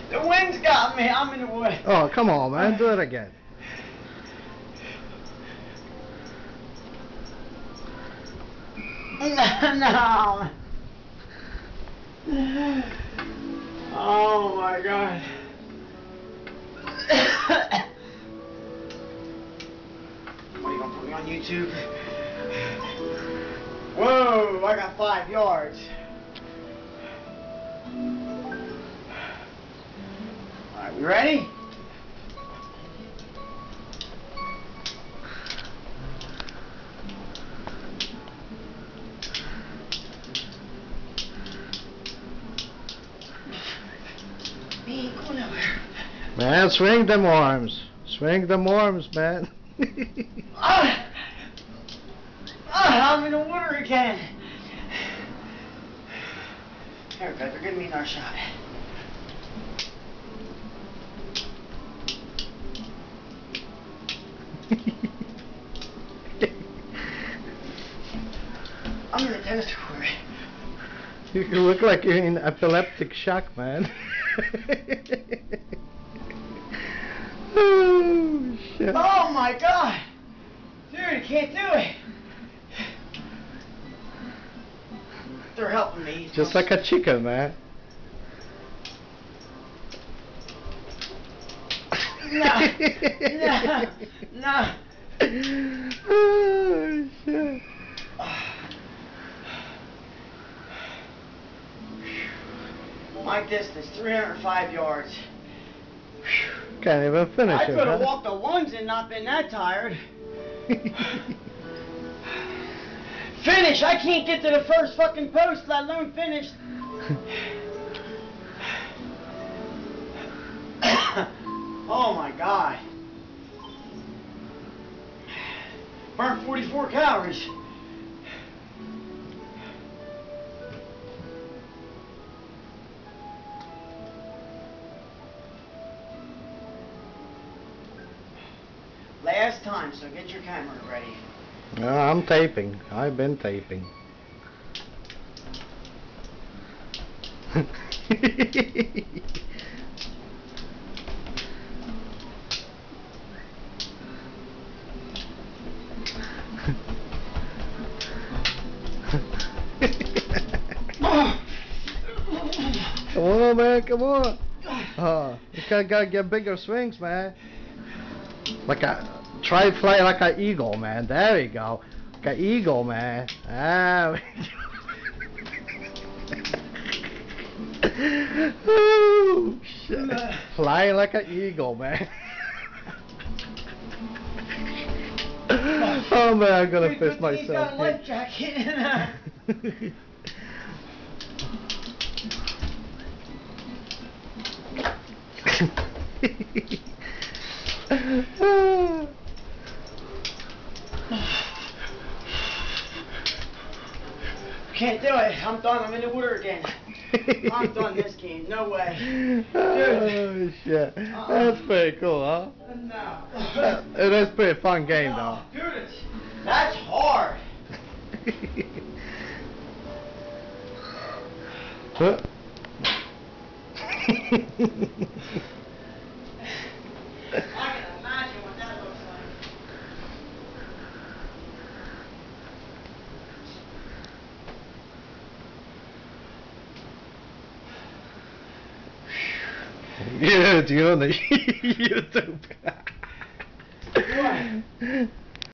The wind's got me. I'm in the way. Oh, come on, man. Do it again. No. Oh my God. What are you gonna put me on YouTube? Whoa, I got 5 yards. Alright, we ready? We ain't going nowhere. Man, swing them arms. Swing them arms, man. I'm in the water again. Here, Pepper, give me another shot. I'm in the tennis court. You look like you're in epileptic shock, man. Oh, shit. Oh my God! Dude, I can't do it. They're helping me. Just like a chicken, man. No, no. Oh, shit. My distance, 305 yards. Can't even finish I it, could have huh? walked the ones and not been that tired. Finish! I can't get to the first fucking post, let alone finish. Oh my God. Burned 44 calories. Last time, so get your camera ready. No, I'm taping. I've been taping. Come on, man, come on. You gotta get bigger swings, man. Try fly like an eagle, man. There you go. Like an eagle, man. Ah. Oh, shit. Flying like an eagle, man. Oh man, I'm gonna piss myself. He's got a life jacket. Can't do it. I'm done. I'm in the water again. I'm done this game. No way. Oh shit. That's pretty cool, huh? No. It is a pretty fun game, though. Dude, that's hard. Huh? I can imagine what that looks like. Yeah, do you know the YouTube? What?